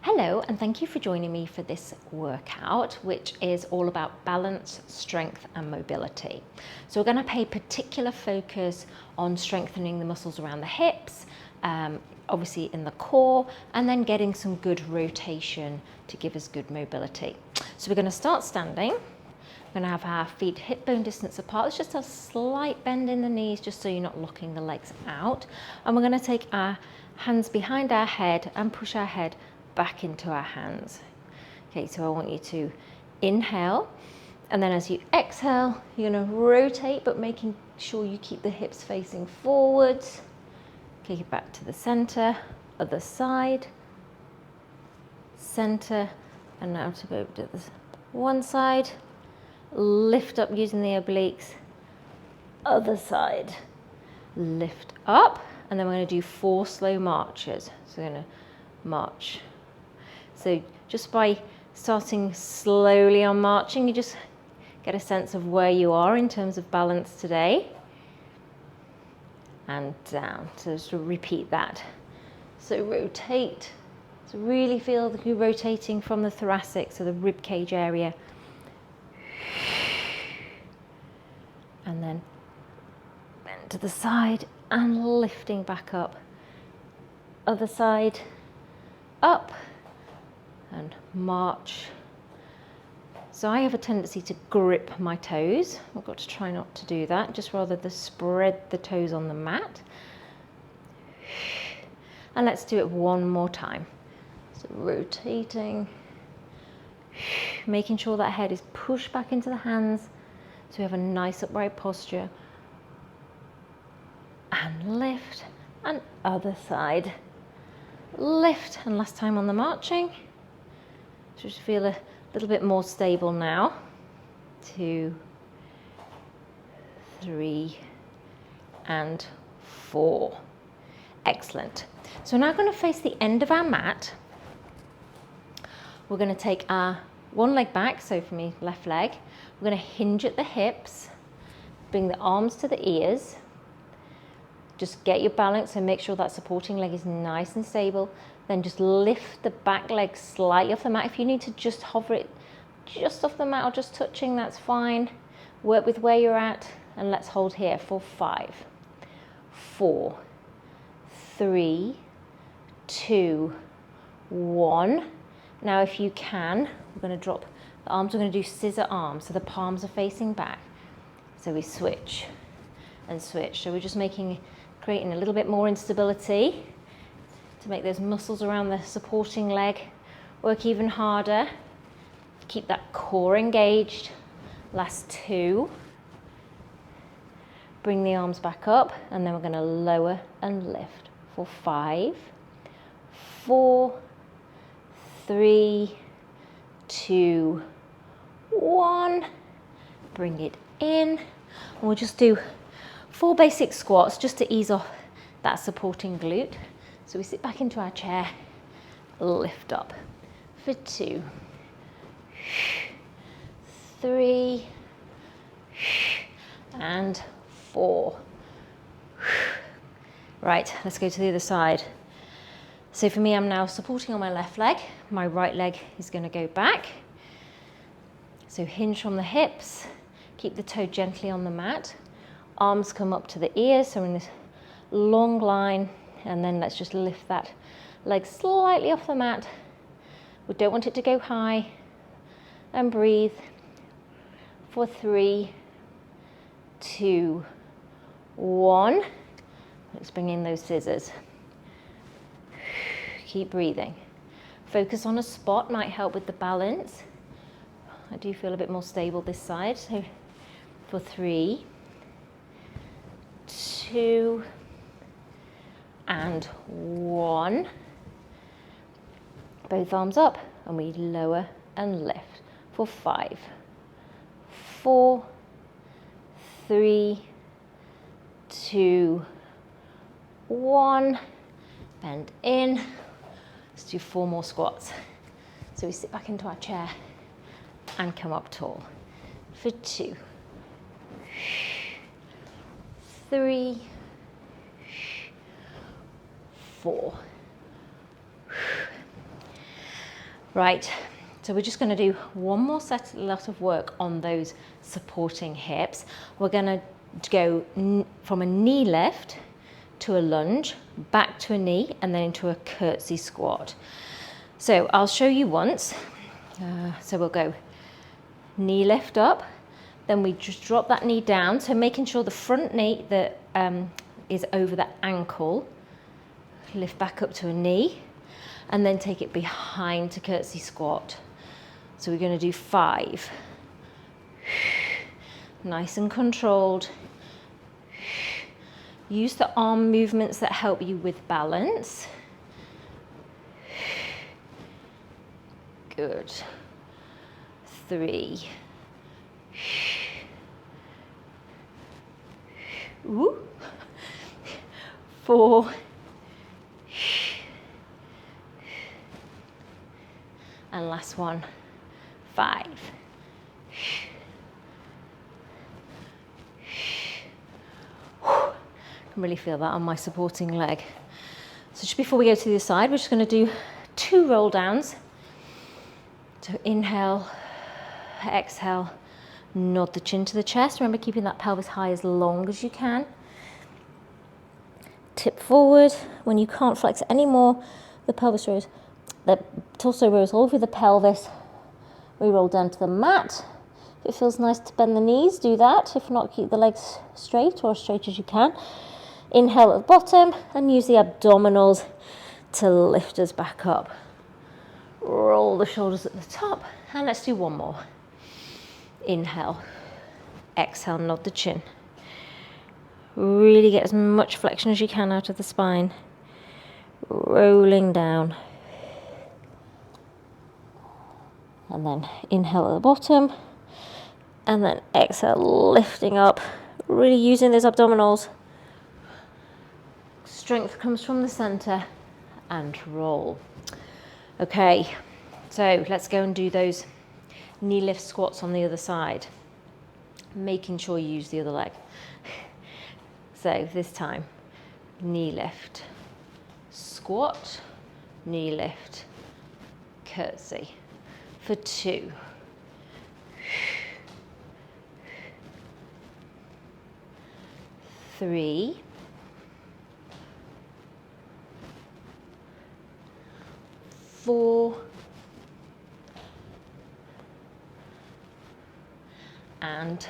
Hello, and thank you for joining me for this workout, which is all about balance, strength, and mobility. So we're going to pay particular focus on strengthening the muscles around the hips, obviously in the core, and then getting some good rotation to give us good mobility. So we're going to start standing. We're going to have our feet hip bone distance apart. It's just a slight bend in the knees, just so you're not locking the legs out. And we're going to take our hands behind our head and push our head back into our hands. Okay, so I want you to inhale, and then as you exhale, you're going to rotate, but making sure you keep the hips facing forwards. Take it back to the center, other side, center, and now to go to the one side. Lift up using the obliques, other side, lift up, and then we're going to do 4 slow marches. So we're going to march. So just by starting slowly on marching, you just get a sense of where you are in terms of balance today. And down. So just repeat that. So rotate. So really feel that you're rotating from the thoracic, so the rib cage area. And then bend to the side and lifting back up. Other side, up and march. So I have a tendency to grip my toes. I've got to try not to do that, just rather than spread the toes on the mat. And let's do it one more time. So rotating, making sure that head is pushed back into the hands so we have a nice upright posture. And lift, and other side. Lift, and last time on the marching. Just feel a little bit more stable now. 2, 3, and 4. Excellent. So now we're going to face the end of our mat. We're going to take our one leg back, so from your left leg. We're going to hinge at the hips, bring the arms to the ears. Just get your balance and make sure that supporting leg is nice and stable. Then just lift the back leg slightly off the mat. If you need to just hover it just off the mat or just touching, that's fine. Work with where you're at, and let's hold here for 5, 4, 3, 2, 1. Now if you can, we're going to drop the arms. We're going to do scissor arms, so the palms are facing back. So we switch and switch. So we're just creating a little bit more instability to make those muscles around the supporting leg work even harder. Keep that core engaged. Last 2. Bring the arms back up, and then we're going to lower and lift for 5, 4, 3, 2, 1. Bring it in. And we'll just do 4 basic squats just to ease off that supporting glute. So we sit back into our chair, lift up for 2, 3, and 4. Right, let's go to the other side. So for me, I'm now supporting on my left leg. My right leg is going to go back. So hinge from the hips, keep the toe gently on the mat. Arms come up to the ears, so we're in this long line, and then let's just lift that leg slightly off the mat. We don't want it to go high. And breathe for 3, 2, 1. Let's bring in those scissors. Keep breathing. Focus on a spot, might help with the balance. I do feel a bit more stable this side. So for 3, 2, and 1. Both arms up, and we lower and lift for 5, 4, 3, 2, 1. Bend in. Let's do 4 more squats. So we sit back into our chair and come up tall for 2, 3, 4, Right, so we're just going to do one more lot of work on those supporting hips. We're going to go from a knee lift to a lunge, back to a knee, and then into a curtsy squat. So I'll show you once. So we'll go knee lift up, then we just drop that knee down, so making sure the front knee that is over the ankle, lift back up to a knee, and then take it behind to curtsy squat. So we're going to do 5. Nice and controlled. Use the arm movements that help you with balance. Good. 3. Ooh. 4. And last one, 5. I can really feel that on my supporting leg. So just before we go to the other side, we're just going to do 2 roll downs. So inhale, exhale, nod the chin to the chest. Remember, keeping that pelvis high as long as you can. Tip forward. When you can't flex anymore, the pelvis rose, the torso rolls over the pelvis. We roll down to the mat. If it feels nice to bend the knees, do that. If not, keep the legs straight or as straight as you can. Inhale at the bottom and use the abdominals to lift us back up. Roll the shoulders at the top, and let's do one more. Inhale, exhale, nod the chin. Really get as much flexion as you can out of the spine. Rolling down. And then inhale at the bottom, and then exhale, lifting up, really using those abdominals. Strength comes from the center, and roll. Okay, so let's go and do those knee lift squats on the other side, making sure you use the other leg. So this time, knee lift, squat, knee lift, curtsy for 2. 3. 4. And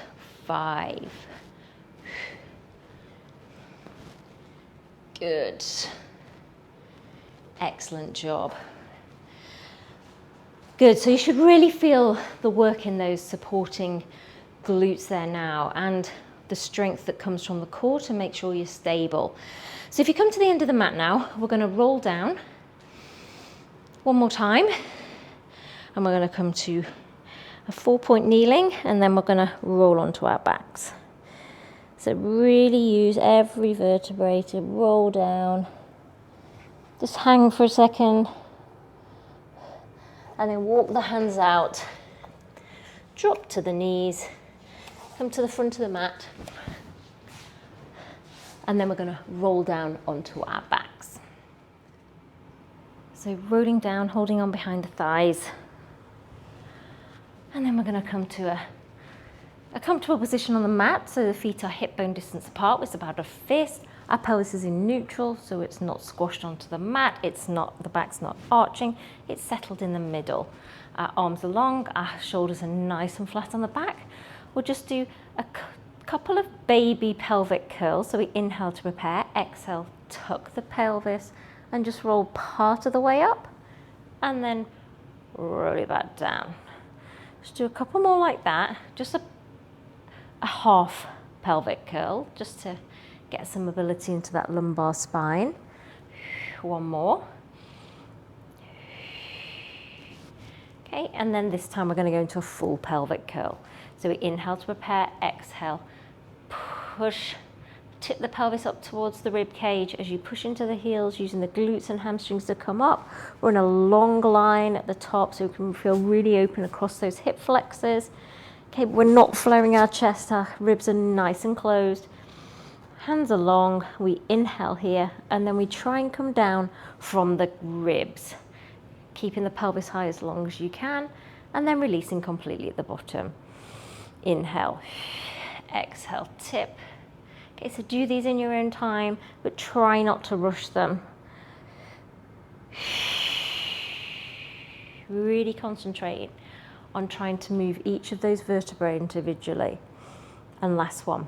5. Good. Excellent job. Good, so you should really feel the work in those supporting glutes there now, and the strength that comes from the core to make sure you're stable. So if you come to the end of the mat now, we're going to roll down one more time, and we're going to come to a 4-point kneeling, and then we're going to roll onto our backs. So really use every vertebrae to roll down. Just hang for a second, and then walk the hands out. Drop to the knees, come to the front of the mat, and then we're going to roll down onto our backs. So rolling down, holding on behind the thighs, and then we're going to come to a comfortable position on the mat, so the feet are hip bone distance apart. It's about a fist. Our pelvis is in neutral, so it's not squashed onto the mat. It's not, the back's not arching. It's settled in the middle. Our arms are long. Our shoulders are nice and flat on the back. We'll just do a couple of baby pelvic curls. So we inhale to prepare, exhale, tuck the pelvis, and just roll part of the way up, and then roll it back down. Just do a couple more like that. Just a half pelvic curl, just to get some mobility into that lumbar spine. One more. Okay, and then this time we're going to go into a full pelvic curl. So we inhale to prepare, exhale, push, tip the pelvis up towards the rib cage as you push into the heels, using the glutes and hamstrings to come up. We're in a long line at the top, so we can feel really open across those hip flexors. Okay, we're not flaring our chest, our ribs are nice and closed. Hands are long, we inhale here, and then we try and come down from the ribs. keeping the pelvis high as long as you can, and then releasing completely at the bottom. Inhale, exhale, tip. Okay, so do these in your own time, but try not to rush them. Really concentrate on trying to move each of those vertebrae individually. And last one.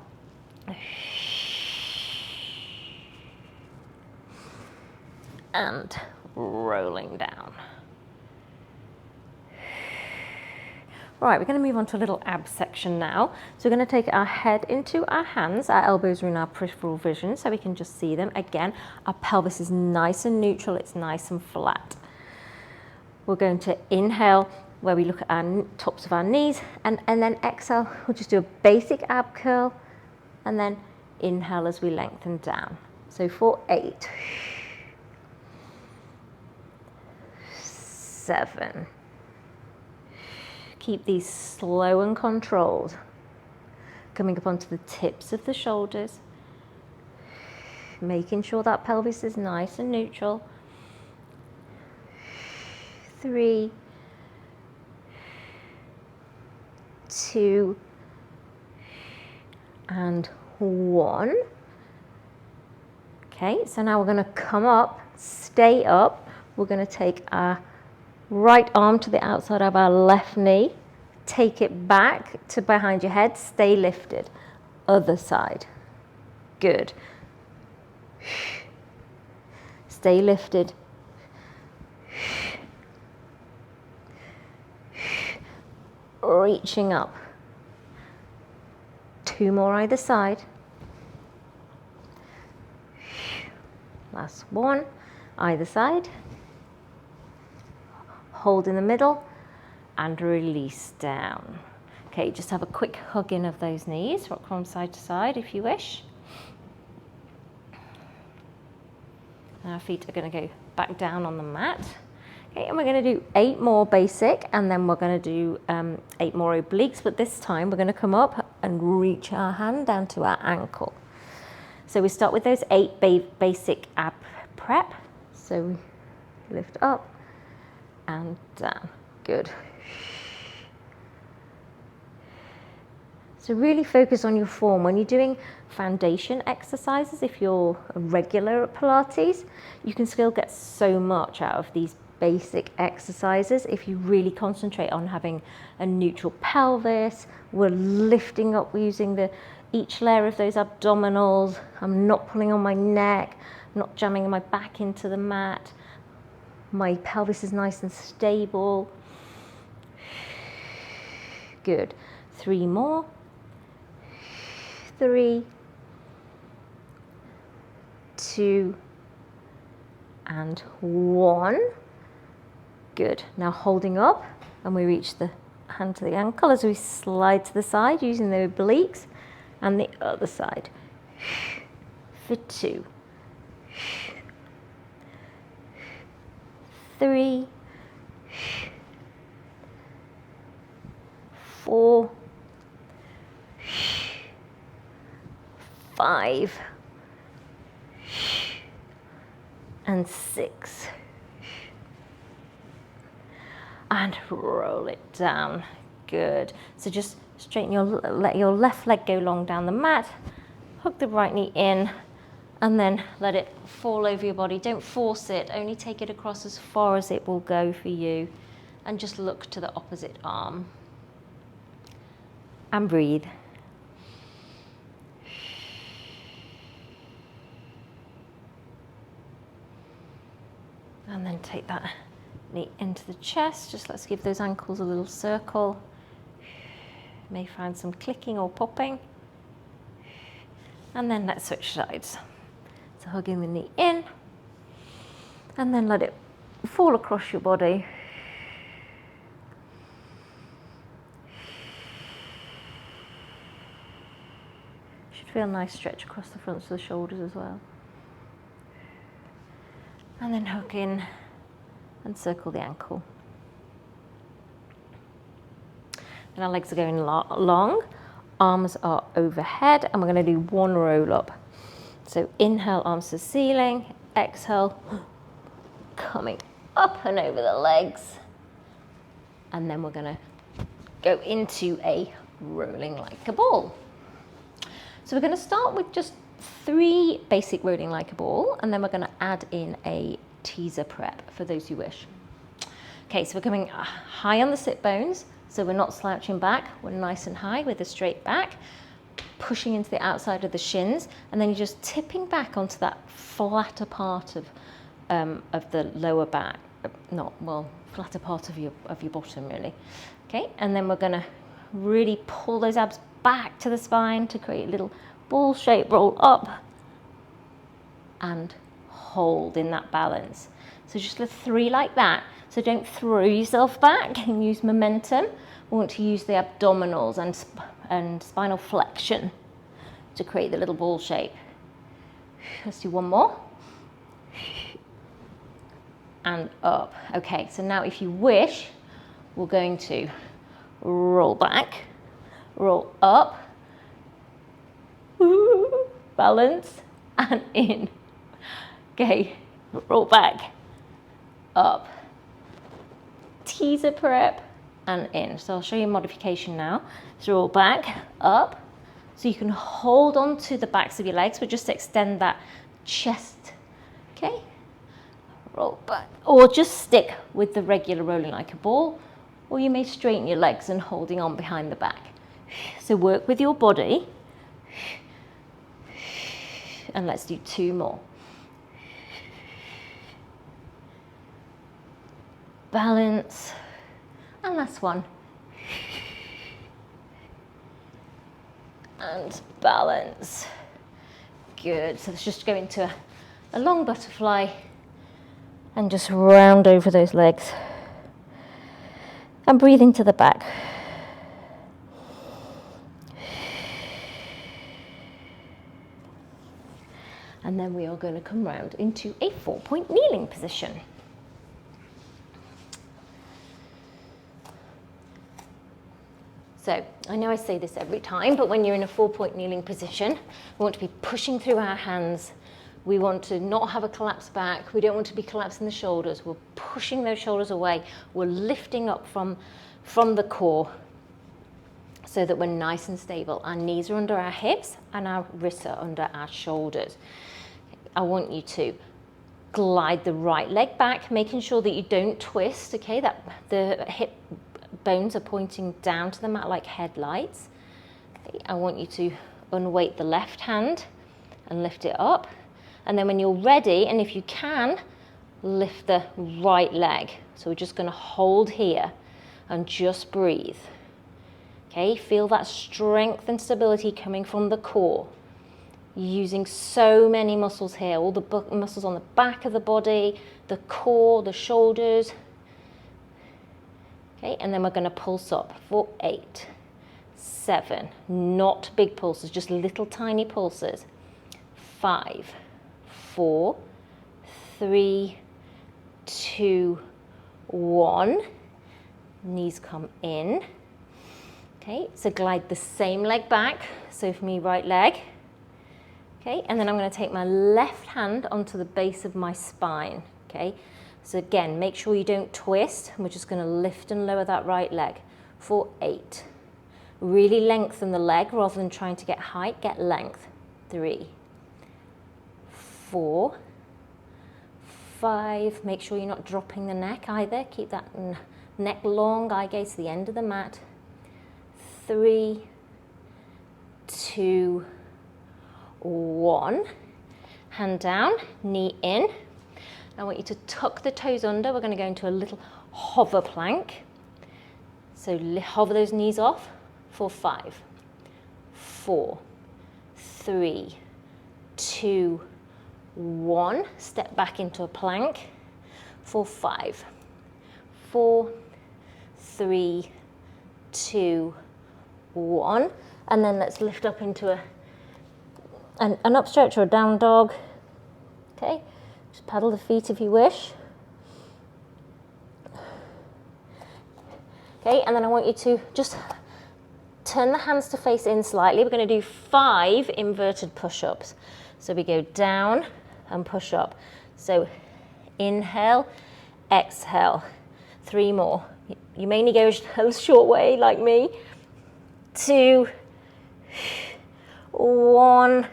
And rolling down. Right, we're going to move on to a little ab section now. So we're going to take our head into our hands, our elbows are in our peripheral vision so we can just see them. Again, our pelvis is nice and neutral, it's nice and flat. We're going to inhale where we look at our tops of our knees, and then exhale, we'll just do a basic ab curl, and then inhale as we lengthen down. So for 8, 7, keep these slow and controlled, coming up onto the tips of the shoulders, making sure that pelvis is nice and neutral. 3, 2, and 1. Okay, so now we're going to come up, stay up. We're going to take our right arm to the outside of our left knee, take it back to behind your head, stay lifted. Other side. Good. Stay lifted. Reaching up. 2 more either side. Last one, either side. Hold in the middle and release down. Okay, just have a quick hug in of those knees. Rock from side to side if you wish. And our feet are going to go back down on the mat. Okay, and we're going to do 8 more basic, and then we're going to do 8 more obliques, but this time we're going to come up and reach our hand down to our ankle. So we start with those 8 basic ab prep. So we lift up and down. Good. So really focus on your form. When you're doing foundation exercises, if you're a regular at Pilates, you can still get so much out of these basic exercises if you really concentrate on having a neutral pelvis. We're lifting up using each layer of those abdominals. I'm not pulling on my neck, I'm not jamming my back into the mat. My pelvis is nice and stable. Good. 3 more. 3, 2, and 1. Good. Now holding up, and we reach the hand to the ankle as we slide to the side using the obliques, and the other side. For 2, 3, 4, 5, and 6. And roll it down. Good. So just straighten let your left leg go long down the mat, hook the right knee in, and then let it fall over your body. Don't force it, only take it across as far as it will go for you, and just look to the opposite arm. And breathe. And then take that knee into the chest. Just let's give those ankles a little circle. You may find some clicking or popping. And then let's switch sides. So hugging the knee in, and then let it fall across your body. Should feel a nice stretch across the fronts of the shoulders as well. And then hook in and circle the ankle. And our legs are going long, arms are overhead, and we're going to do 1 roll up. So inhale, arms to the ceiling, exhale, coming up and over the legs. And then we're gonna go into a rolling like a ball. So we're gonna start with just 3 basic rolling like a ball, and then we're gonna add in a teaser prep for those who wish. Okay, so we're coming high on the sit bones, so we're not slouching back, we're nice and high with a straight back, pushing into the outside of the shins, and then you're just tipping back onto that flatter part of the lower back, flatter part of your bottom really. Okay, and then we're gonna really pull those abs back to the spine to create a little ball shape, roll up and hold in that balance. So just the 3 like that. So don't throw yourself back and use momentum. We want to use the abdominals and spinal flexion to create the little ball shape. Let's do one more. And up. Okay, so now if you wish, we're going to roll back, roll up, balance, and in. Okay, roll back, up, teaser prep, and in. So I'll show you a modification now. So roll back, up, so you can hold on to the backs of your legs, but just extend that chest, okay? Roll back, or just stick with the regular rolling like a ball, or you may straighten your legs and holding on behind the back. So work with your body, and let's do 2 more. Balance, and last one. And balance. Good, so let's just go into a long butterfly and just round over those legs. And breathe into the back. And then we are going to come round into a 4-point kneeling position. So I know I say this every time, but when you're in a 4-point kneeling position, we want to be pushing through our hands. We want to not have a collapsed back. We don't want to be collapsing the shoulders. We're pushing those shoulders away. We're lifting up from the core so that we're nice and stable. Our knees are under our hips and our wrists are under our shoulders. I want you to glide the right leg back, making sure that you don't twist, okay, that the hip bones are pointing down to the mat like headlights. Okay, I want you to unweight the left hand and lift it up. And then when you're ready, and if you can, lift the right leg. So we're just going to hold here and just breathe. Okay, feel that strength and stability coming from the core. Using so many muscles here, all the muscles on the back of the body, the core, the shoulders. Okay, and then we're going to pulse up for 8, 7, not big pulses, just little tiny pulses. 5, 4, 3, 2, 1. Knees come in. Okay, so glide the same leg back. So for me, right leg. Okay, and then I'm going to take my left hand onto the base of my spine. Okay, so again, make sure you don't twist. We're just going to lift and lower that right leg for 8. Really lengthen the leg rather than trying to get height, get length. 3, 4, 5. Make sure you're not dropping the neck either. Keep that neck long, eye gaze to the end of the mat. 3, 2, 1. Hand down, knee in. I want you to tuck the toes under. We're going to go into a little hover plank. So hover those knees off for 5, 4, 3, 2, 1. Step back into a plank for 5, 4, 3, 2, 1. And then let's lift up into an up stretch or a down dog. Okay, just paddle the feet if you wish. Okay, and then I want you to just turn the hands to face in slightly. We're going to do 5 inverted push-ups. So we go down and push up. So inhale, exhale. 3 more. You may need to go a short way like me. 2, 1,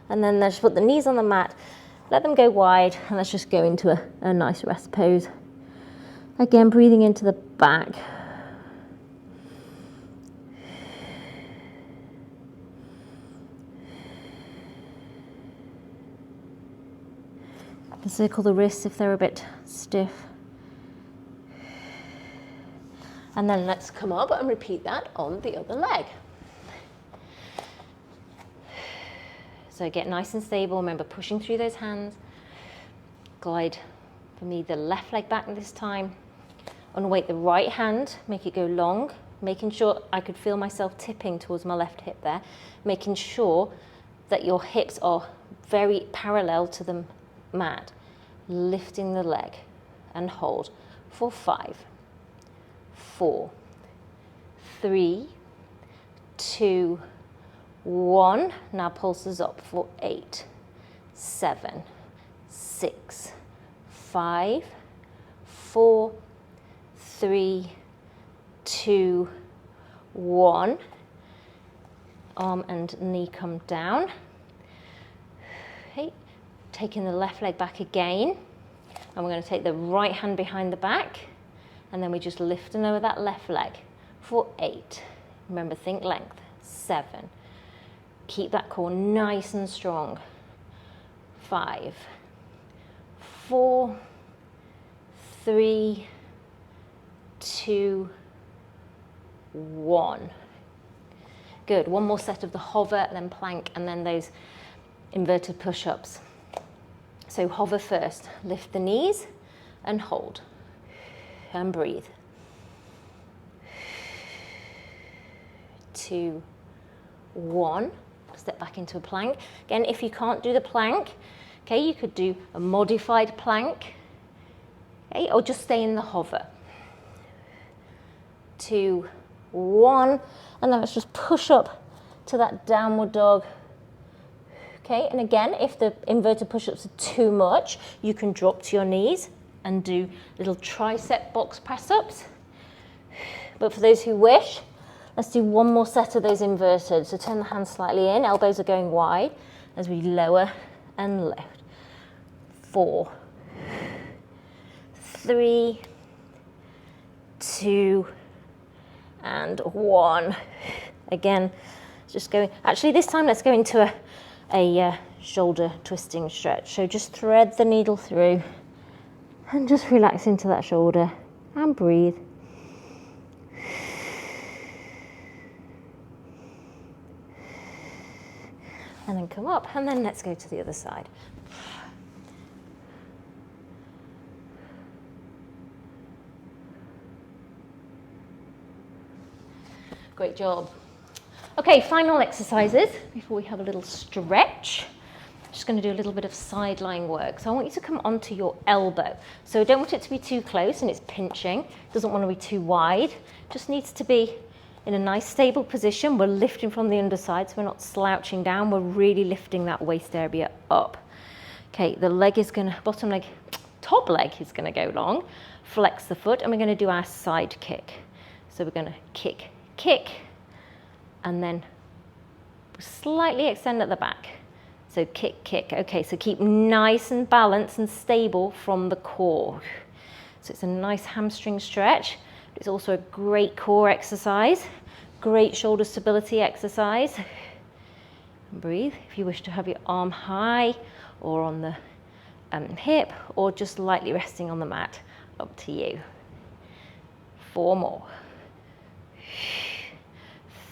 and then let's put the knees on the mat, let them go wide, and let's just go into a nice rest pose. Again, breathing into the back. Circle the wrists if they're a bit stiff. And then let's come up and repeat that on the other leg. So get nice and stable. Remember, pushing through those hands. Glide, for me, the left leg back this time. Unweight the right hand, make it go long, making sure I could feel myself tipping towards my left hip there, making sure that your hips are very parallel to the mat. Lifting the leg and hold for 5, 4, 3, 2, 1. Now pulses up for 8, 7, 6, 5, 4, 3, 2, 1. Arm and knee come down. Okay. Taking the left leg back again, and we're going to take the right hand behind the back, and then we just lift and lower that left leg for 8. Remember, think length. 7. Keep that core nice and strong. 5, 4, 3, 2, 1. Good. One more set of the hover, then plank, and then those inverted push-ups. So hover first, lift the knees and hold and breathe. 2, 1, step back into a plank. Again, if you can't do the plank, okay, you could do a modified plank, okay, or just stay in the hover. 2, 1, and then let's just push up to that downward dog. Okay, and again, if the inverted push-ups are too much, you can drop to your knees and do little tricep box press-ups. But for those who wish, let's do one more set of those inverted. So turn the hands slightly in, elbows are going wide as we lower and lift. 4, 3, 2, and 1. Again, just going, actually this time let's go into a shoulder twisting stretch. So just thread the needle through and just relax into that shoulder and breathe. And then come up, and then let's go to the other side. Great job. Okay, final exercises before we have a little stretch. Just going to do a little bit of side lying work. So I want you to come onto your elbow. So I don't want it to be too close and it's pinching. Doesn't want to be too wide. Just needs to be in a nice stable position. We're lifting from the underside, so we're not slouching down. We're really lifting that waist area up. Okay, the leg is going to, bottom leg, top leg is going to go long. Flex the foot, and we're going to do our side kick. So we're going to kick, kick, and then slightly extend at the back. So kick, kick. Okay, so keep nice and balanced and stable from the core. So it's a nice hamstring stretch. It's also a great core exercise, great shoulder stability exercise. And breathe. If you wish to have your arm high or on the hip, or just lightly resting on the mat, up to you. 4 more.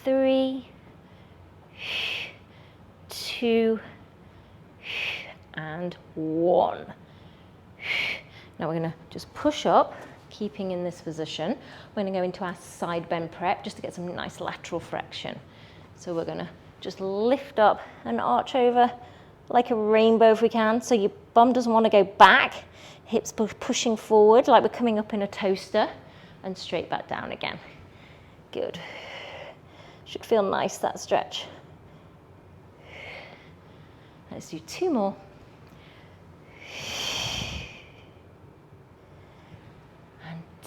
3, 2, and 1. Now we're going to just push up, keeping in this position. We're going to go into our side bend prep just to get some nice lateral flexion. So we're going to just lift up and arch over like a rainbow if we can. So your bum doesn't want to go back, hips pushing forward like we're coming up in a toaster, and straight back down again. Good. Should feel nice, that stretch. Let's do 2 more.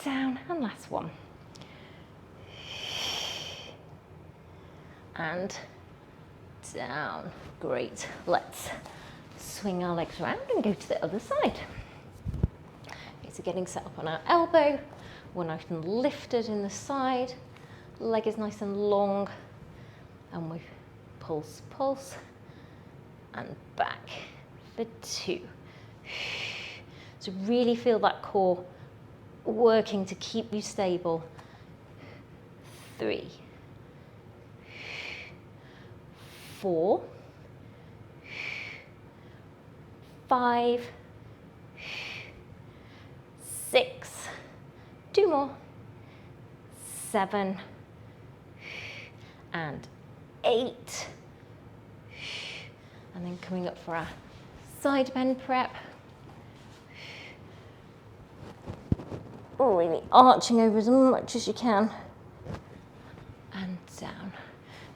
down, and last one. And down. Great. Let's swing our legs around and go to the other side. Okay, so getting set up on our elbow, we're nice and lifted in the side, leg is nice and long, and we pulse, pulse, and back for 2. So really feel that core working to keep you stable. 3, 4, 5, 6, 2 more, 7, and 8. And then coming up for our side bend prep. Really arching over as much as you can. And down.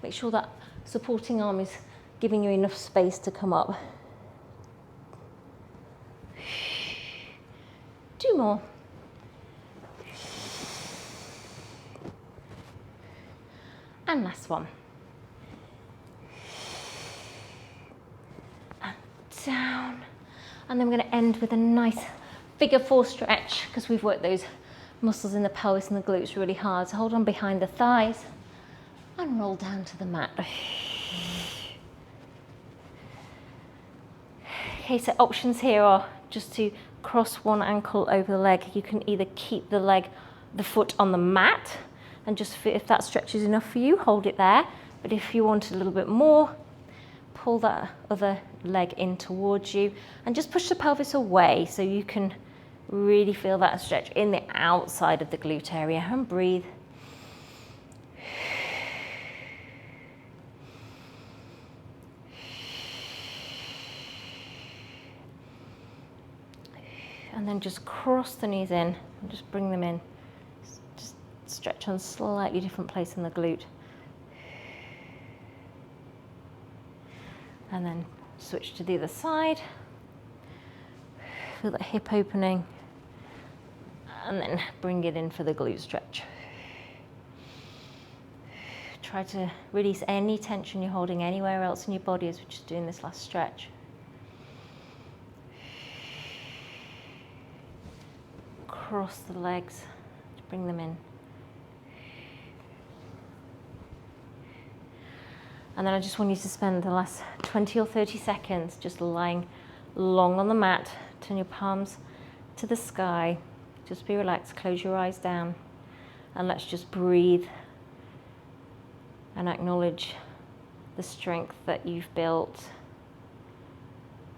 Make sure that supporting arm is giving you enough space to come up. 2 more. And last one. And down. And then we're going to end with a nice figure 4 stretch, because we've worked those muscles in the pelvis and the glutes really hard. So hold on behind the thighs and roll down to the mat. Okay, so options here are just to cross one ankle over the leg. You can either keep the foot on the mat, and just if that stretch is enough for you, hold it there. But if you want a little bit more, pull that other leg in towards you and just push the pelvis away so you can really feel that stretch in the outside of the glute area, and breathe. And then just cross the knees in and just bring them in. Just stretch on a slightly different place in the glute. And then switch to the other side. Feel that hip opening. And then bring it in for the glute stretch. Try to release any tension you're holding anywhere else in your body as we're just doing this last stretch. Cross the legs to bring them in. And then I just want you to spend the last 20 or 30 seconds just lying long on the mat. Turn your palms to the sky. Just be relaxed, close your eyes down, and let's just breathe and acknowledge the strength that you've built,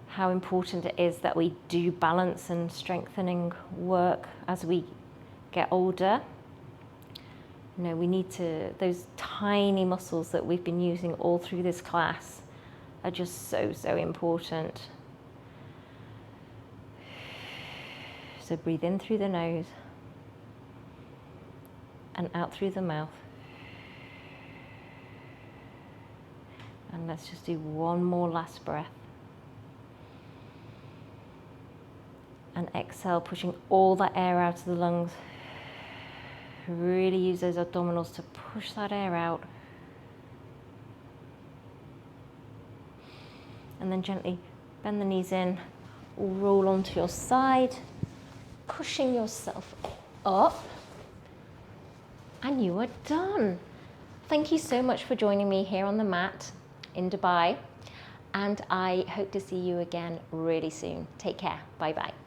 how important it is that we do balance and strengthening work as we get older. You know, we need to, those tiny muscles that we've been using all through this class are just so, so important. So breathe in through the nose and out through the mouth. And let's just do one more last breath. And exhale, pushing all that air out of the lungs. Really use those abdominals to push that air out. And then gently bend the knees in, roll onto your side, pushing yourself up. And you are done. Thank you so much for joining me here on the mat in Dubai. And I hope to see you again really soon. Take care. Bye-bye.